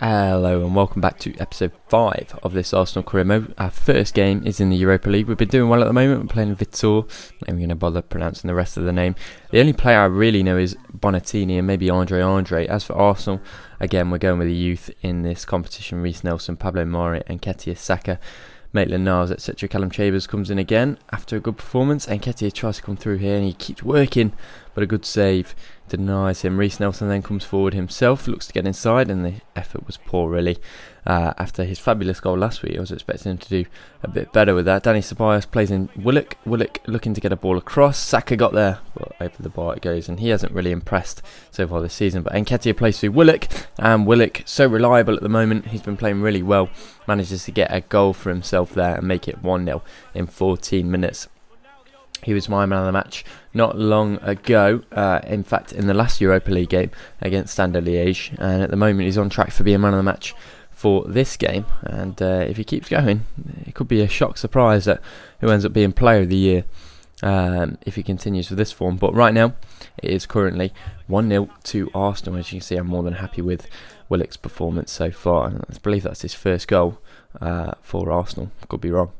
Hello and welcome back to episode 5 of this Arsenal career mode. Our first game is in the Europa League. We've been doing well at the moment. We're playing Vitor. I'm going to bother pronouncing the rest of the name. The only player I really know is Bonatini and maybe Andre. As for Arsenal, again we're going with the youth in this competition. Reece Nelson, Pablo Mari and Nketiah Saka. Maitland-Niles, etc. Callum Chambers comes in again after a good performance. And Nketiah tries to come through here and he keeps working, but a good save denies him. Reece Nelson then comes forward himself, looks to get inside, and the effort was poor really. After his fabulous goal last week, I was expecting him to do a bit better with that. Danny Ceballos plays in Willock. Willock looking to get a ball across. Saka got there, but over the bar it goes, and he hasn't really impressed so far this season. But Nketiah plays through Willock, and Willock, so reliable at the moment, he's been playing really well. Manages to get a goal for himself there and make it 1-0 in 14 minutes. He was my man of the match not long ago, in fact in the last Europa League game against Standard Liège, and at the moment he's on track for being man of the match for this game, and if he keeps going it could be a shock surprise at who ends up being player of the year if he continues with this form. But right now it is currently 1-0 to Arsenal. As you can see, I'm more than happy with Willock's performance so far, and I believe that's his first goal for Arsenal. Could be wrong.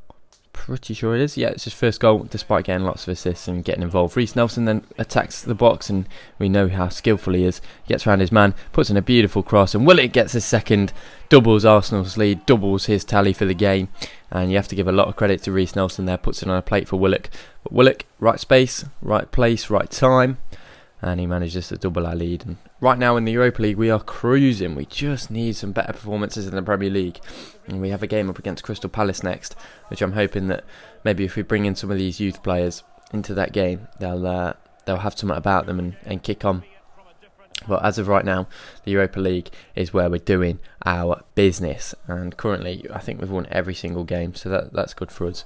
Pretty sure it is. Yeah, it's his first goal despite getting lots of assists and getting involved. Reece Nelson then attacks the box, and we know how skillful he is. He gets around his man, puts in a beautiful cross, and Willock gets his second, doubles Arsenal's lead, doubles his tally for the game. And you have to give a lot of credit to Reece Nelson there, puts it on a plate for Willock. But Willock, right space, right place, right time, and he manages to double our lead. And right now in the Europa League we are cruising. We just need some better performances in the Premier League, and we have a game up against Crystal Palace next, which I'm hoping that maybe if we bring in some of these youth players into that game, they'll have something about them and kick on. But as of right now, the Europa League is where we're doing our business, and currently I think we've won every single game, so that's good for us.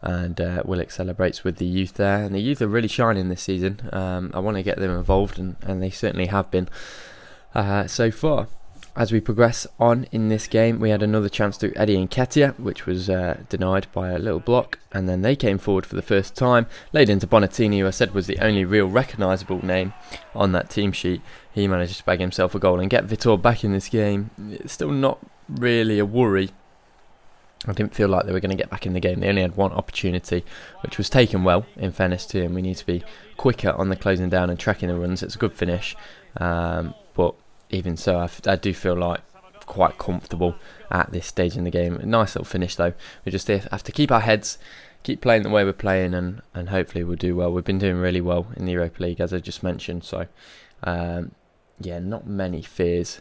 And Willock celebrates with the youth there, and the youth are really shining this season. I want to get them involved, and they certainly have been so far. As we progress on in this game, we had another chance to Eddie Nketiah, which was denied by a little block, and then they came forward for the first time, laid into Bonatini, who I said was the only real recognisable name on that team sheet. He managed to bag himself a goal and get Vitor back in this game. It's still not really a worry. I didn't feel like they were going to get back in the game. They only had one opportunity, which was taken well, in fairness to him. We need to be quicker on the closing down and tracking the runs. It's a good finish, but even so, I do feel like quite comfortable at this stage in the game. A nice little finish though. We just have to keep our heads, keep playing the way we're playing, and hopefully we'll do well. We've been doing really well in the Europa League, as I just mentioned, so yeah, not many fears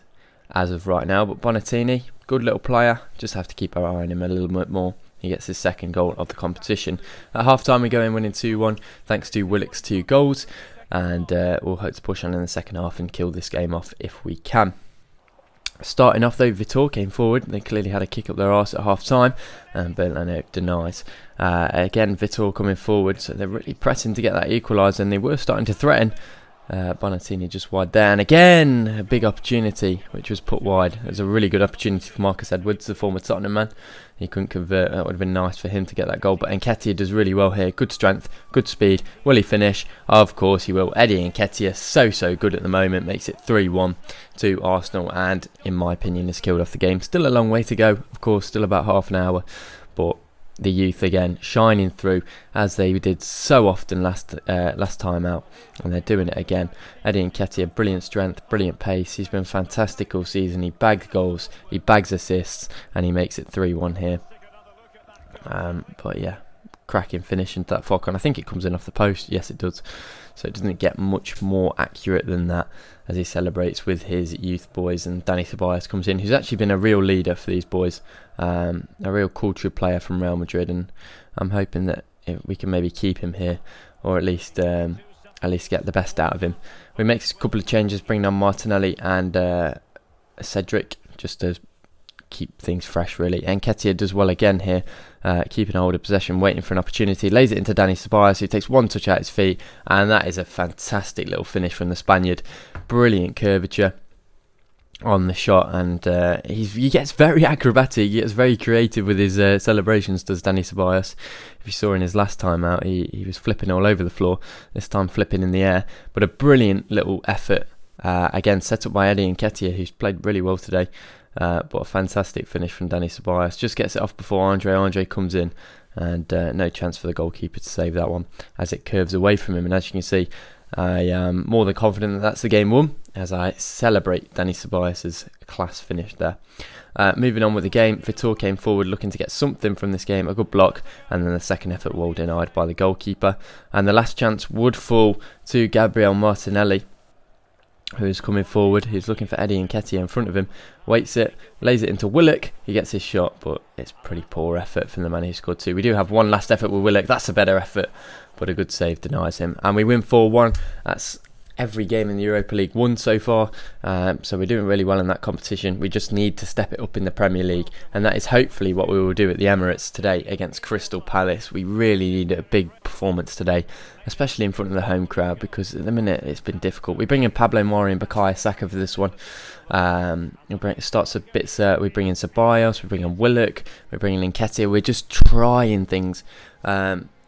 as of right now. But Bonatini, good little player, just have to keep our eye on him a little bit more. He gets his second goal of the competition. At half time we go in winning 2-1 thanks to Willock's 2 goals, and we'll hope to push on in the second half and kill this game off if we can. Starting off though, Vitor came forward. They clearly had a kick up their arse at half time, but I know it denies. Again, Vitor coming forward, so they're really pressing to get that equaliser, and they were starting to threaten. Bonatini just wide there, and again a big opportunity which was put wide. It was a really good opportunity for Marcus Edwards, the former Tottenham man. He couldn't convert. That would have been nice for him to get that goal, but Nketiah does really well here. Good strength, good speed. Will he finish? Of course he will. Eddie Nketiah, so good at the moment, makes it 3-1 to Arsenal, and in my opinion has killed off the game. Still a long way to go, of course, still about half an hour, but the youth again shining through as they did so often last time out, and they're doing it again. Eddie Nketiah, brilliant strength, brilliant pace. He's been fantastic all season. He bagged goals, he bags assists, and he makes it 3-1 here. But yeah, cracking finish into that Falcon. I think it comes in off the post. Yes, it does. So it doesn't get much more accurate than that as he celebrates with his youth boys. And Danny Ceballos comes in, who's actually been a real leader for these boys, a real cultured player from Real Madrid, and I'm hoping that we can maybe keep him here, or at least get the best out of him. We make a couple of changes, bringing on Martinelli and Cedric, just to keep things fresh really. Nketiah does well again here, keeping hold of possession, waiting for an opportunity, lays it into Danny Ceballos, who takes one touch at his feet, and that is a fantastic little finish from the Spaniard. Brilliant curvature on the shot, and he gets very acrobatic, he gets very creative with his celebrations, does Danny Ceballos. If you saw in his last time out, he was flipping all over the floor, this time flipping in the air, but a brilliant little effort Again, set up by Eddie Nketiah, who's played really well today. But a fantastic finish from Dani Ceballos. Just gets it off before Andre comes in. And no chance for the goalkeeper to save that one as it curves away from him. And as you can see, I am more than confident that that's the game won as I celebrate Dani Ceballos' class finish there. Moving on with the game, Vitor came forward looking to get something from this game, a good block, and then the second effort well denied by the goalkeeper. And the last chance would fall to Gabriel Martinelli, who's coming forward. He's looking for Eddie Nketiah in front of him, waits it, lays it into Willock. He gets his shot, but it's pretty poor effort from the man who scored two. We do have one last effort with Willock. That's a better effort, but a good save denies him. And we win 4-1. That's every game in the Europa League won so far, so we're doing really well in that competition. We just need to step it up in the Premier League, and that is hopefully what we will do at the Emirates today against Crystal Palace. We really need a big performance today, especially in front of the home crowd, because at the minute it's been difficult. We bring in Pablo Mari and Bukayo Saka for this one. It starts a bit. We bring in Ceballos, we bring in Willock, we bring in Nketiah. We're just trying things.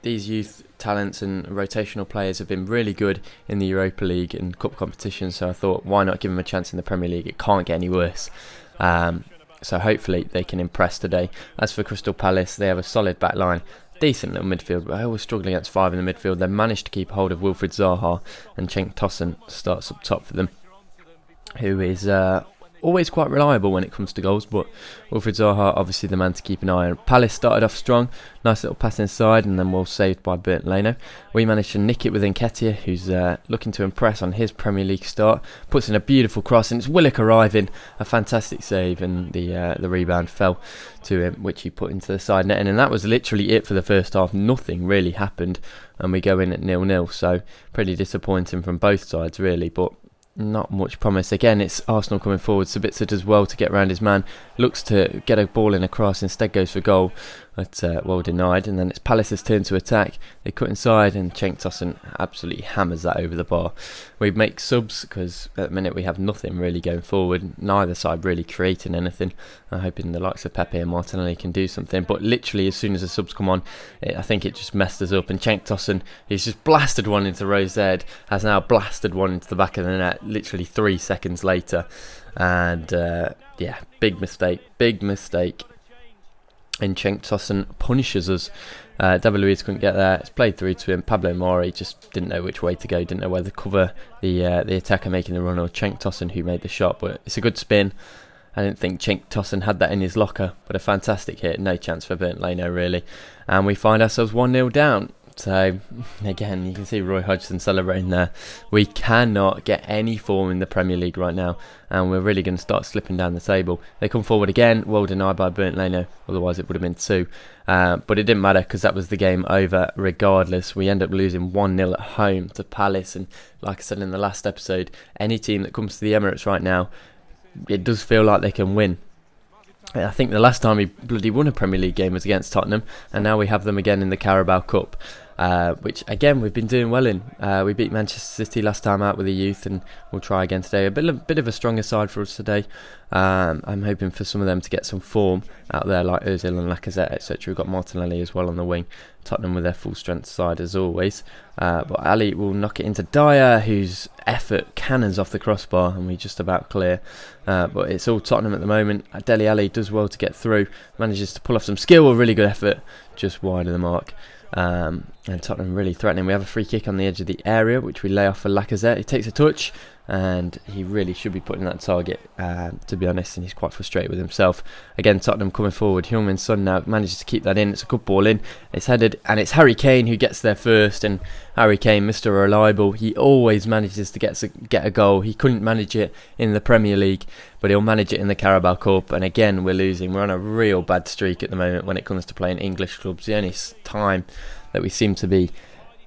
These youth talents and rotational players have been really good in the Europa League and cup competition, so I thought, why not give them a chance in the Premier League? It can't get any worse. So hopefully they can impress today. As for Crystal Palace, they have a solid back line, decent little midfield, but I always struggle against five in the midfield. They managed to keep hold of Wilfried Zaha, and Cenk Tosun starts up top for them, who is always quite reliable when it comes to goals, but Wilfried Zaha obviously the man to keep an eye on. Palace started off strong, nice little pass inside, and then well saved by Bernd Leno. We managed to nick it with Nketiah, who's looking to impress on his Premier League start, puts in a beautiful cross, and it's Willock arriving, a fantastic save, and the rebound fell to him, which he put into the side netting, and that was literally it for the first half. Nothing really happened, and we go in at 0-0, so pretty disappointing from both sides really, but not much promise. Again, it's Arsenal coming forward. Sabitzer does well to get around his man, looks to get a ball in across, instead goes for goal, but well denied. And then it's Palace's turn to attack. They cut inside, and Cenk Tosun absolutely hammers that over the bar. We make subs because at the minute we have nothing really going forward, neither side really creating anything. I'm hoping the likes of Pepe and Martinelli can do something, but literally as soon as the subs come on, I think it just messed us up. And Cenk Tosun, he's just blasted one into Rose Ed, has now blasted one into the back of the net literally 3 seconds later. And yeah, big mistake. And Cenk Tosun punishes us. David Luiz couldn't get there. It's played through to him. Pablo Mari just didn't know which way to go, didn't know whether to cover the attacker making the run or Cenk Tosun who made the shot, but it's a good spin. I didn't think Cenk Tosun had that in his locker, but a fantastic hit. No chance for Bernd Leno really. And we find ourselves 1-0 down. So, again, you can see Roy Hodgson celebrating there. We cannot get any form in the Premier League right now, and we're really going to start slipping down the table. They come forward again, well denied by Bernd Leno, otherwise it would have been 2. But it didn't matter because that was the game over regardless. We end up losing 1-0 at home to Palace, and like I said in the last episode, any team that comes to the Emirates right now, it does feel like they can win. I think the last time we bloody won a Premier League game was against Tottenham, and now we have them again in the Carabao Cup, which again we've been doing well in. We beat Manchester City last time out with the youth, and we'll try again today. A bit of a stronger side for us today. I'm hoping for some of them to get some form out there, like Ozil and Lacazette, etc. We've got Martinelli as well on the wing. Tottenham with their full strength side as always. But Ali will knock it into Dyer, whose effort cannons off the crossbar, and we just about clear. But it's all Tottenham at the moment. Dele Alli does well to get through, manages to pull off some skill, a really good effort, just wide of the mark. And Tottenham really threatening. We have a free kick on the edge of the area, which we lay off for Lacazette. He takes a touch, and he really should be putting that target, to be honest, and he's quite frustrated with himself. Again, Tottenham coming forward. Heung-min Son now manages to keep that in. It's a good ball in. It's headed, and it's Harry Kane who gets there first, and Harry Kane, Mr. Reliable, he always manages to get a goal. He couldn't manage it in the Premier League, but he'll manage it in the Carabao Cup, and again, we're losing. We're on a real bad streak at the moment when it comes to playing English clubs. The only time that we seem to be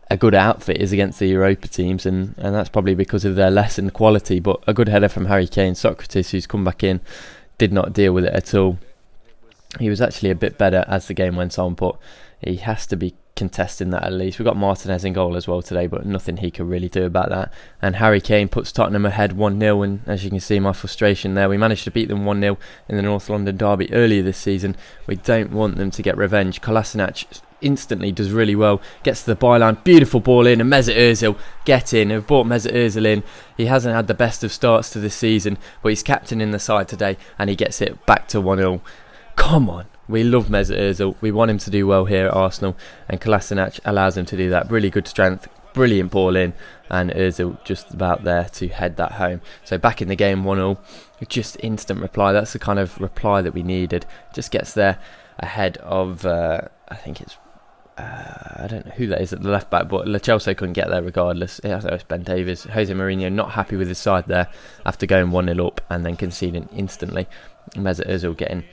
a good outfit is against the Europa teams, and that's probably because of their lessened quality. But a good header from Harry Kane. Socrates, who's come back in, did not deal with it at all. He was actually a bit better as the game went on, but he has to be contesting that at least. We've got Martinez in goal as well today, but nothing he could really do about that. And Harry Kane puts Tottenham ahead 1-0, and as you can see my frustration there, we managed to beat them 1-0 in the North London derby earlier this season. We don't want them to get revenge. Kolasinac instantly does really well, gets to the byline, beautiful ball in, and Mesut Ozil get in. They've brought Mesut Ozil in. He hasn't had the best of starts to this season, but he's captain in the side today, and he gets it back to 1-0. Come on, we love Mesut Ozil. We want him to do well here at Arsenal, and Kolasinac allows him to do that. Really good strength, brilliant ball in, and Ozil just about there to head that home. So back in the game, 1-0. Just instant reply. That's the kind of reply that we needed. Just gets there ahead of I think it's I don't know who that is at the left back, but Lo Celso couldn't get there regardless. It's Ben Davies. Jose Mourinho not happy with his side there after going 1-0 up and then conceding instantly. Mesut Ozil getting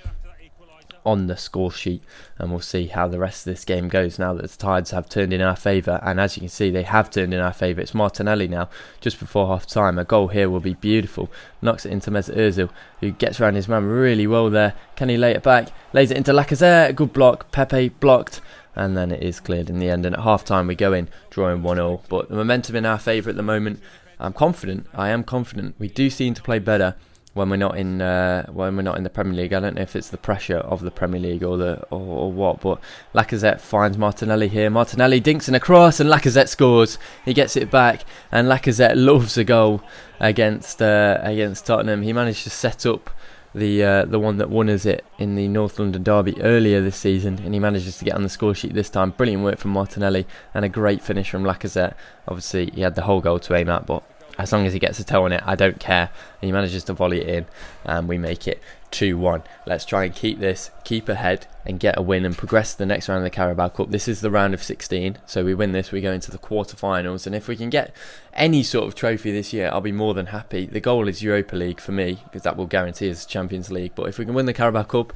on the score sheet, and we'll see how the rest of this game goes now that the tides have turned in our favour. And as you can see, they have turned in our favour. It's Martinelli now just before half time. A goal here will be beautiful. Knocks it into Mesut Ozil, who gets around his man really well there. Can he lay it back? Lays it into Lacazette. Good block. Pepe blocked, and then it is cleared in the end. And at half time we go in drawing 1-0, but the momentum in our favour at the moment. I'm confident. I am confident. We do seem to play better when we're not in the Premier League. I don't know if it's the pressure of the Premier League or what, but Lacazette finds Martinelli here. Martinelli dinks in a cross, and Lacazette scores. He gets it back, and Lacazette loves a goal against Tottenham. He managed to set up the one that won us it in the North London derby earlier this season, and he manages to get on the score sheet this time. Brilliant work from Martinelli and a great finish from Lacazette. Obviously he had the whole goal to aim at, but as long as he gets a toe on it, I don't care. And he manages to volley it in, and we make it 2-1. Let's try and keep ahead and get a win and progress to the next round of the Carabao Cup. This is the round of 16, so we win this, we go into the quarterfinals, and if we can get any sort of trophy this year, I'll be more than happy. The goal is Europa League for me, because that will guarantee us Champions League, but if we can win the Carabao Cup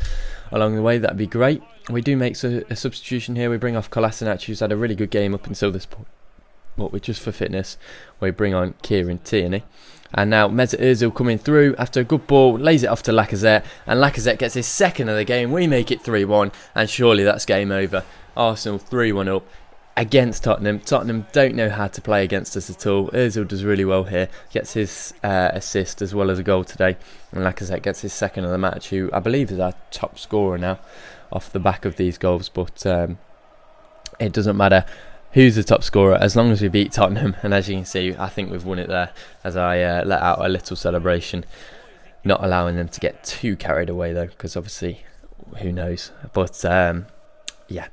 along the way, that'd be great. We do make a substitution here. We bring off Kolasinac, who's had a really good game up until this point, but we're just for fitness. We bring on Kieran Tierney. And now Mesut Ozil coming through after a good ball, lays it off to Lacazette, and Lacazette gets his second of the game. We make it 3-1, and surely that's game over. Arsenal 3-1 up against Tottenham. Tottenham don't know how to play against us at all. Ozil does really well here, gets his assist as well as a goal today, and Lacazette gets his second of the match, who I believe is our top scorer now off the back of these goals, but it doesn't matter who's the top scorer as long as we beat Tottenham. And as you can see, I think we've won it there, as I let out a little celebration, not allowing them to get too carried away though, because obviously who knows. But yeah,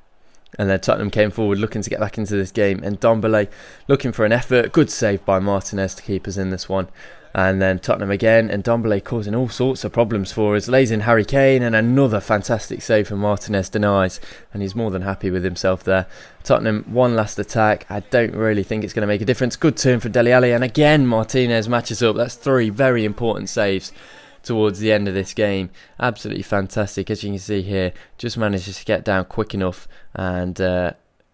and then Tottenham came forward looking to get back into this game, and Ndombele looking for an effort. Good save by Martinez to keep us in this one. And then Tottenham again, and Ndombele causing all sorts of problems for us. Lays in Harry Kane, and another fantastic save from Martinez, denies, and he's more than happy with himself there. Tottenham, one last attack. I don't really think it's going to make a difference. Good turn for Dele Alli, and again Martinez matches up. That's 3 very important saves towards the end of this game. Absolutely fantastic. As you can see here, just manages to get down quick enough, and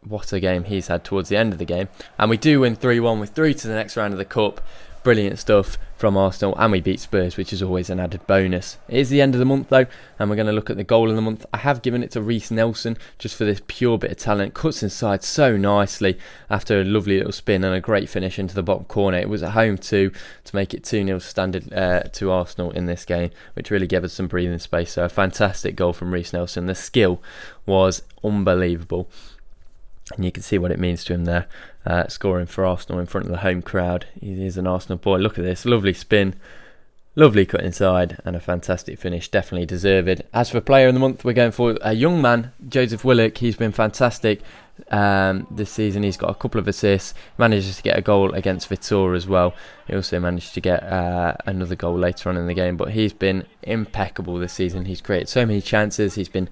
what a game he's had towards the end of the game. And we do win 3-1. We're through to the next round of the Cup. Brilliant stuff from Arsenal, and we beat Spurs, which is always an added bonus. It is the end of the month though, and we're going to look at the goal of the month. I have given it to Reiss Nelson just for this pure bit of talent. Cuts inside so nicely after a lovely little spin and a great finish into the bottom corner. It was at home too, to make it 2-0 standard to Arsenal in this game, which really gave us some breathing space. So a fantastic goal from Reiss Nelson. The skill was unbelievable, and you can see what it means to him there, scoring for Arsenal in front of the home crowd. He is an Arsenal boy. Look at this, lovely spin, lovely cut inside, and a fantastic finish. Definitely deserved. As for player of the month, we're going for a young man, Joseph Willock. He's been fantastic this season. He's got a couple of assists, manages to get a goal against Vitor as well. He also managed to get another goal later on in the game, but he's been impeccable this season. He's created so many chances. He's been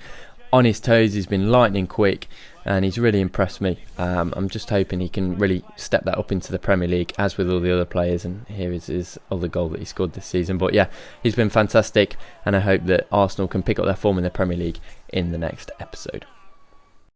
on his toes, he's been lightning quick, and he's really impressed me. I'm just hoping he can really step that up into the Premier League, as with all the other players, and here is his other goal that he scored this season. But yeah, he's been fantastic, and I hope that Arsenal can pick up their form in the Premier League in the next episode.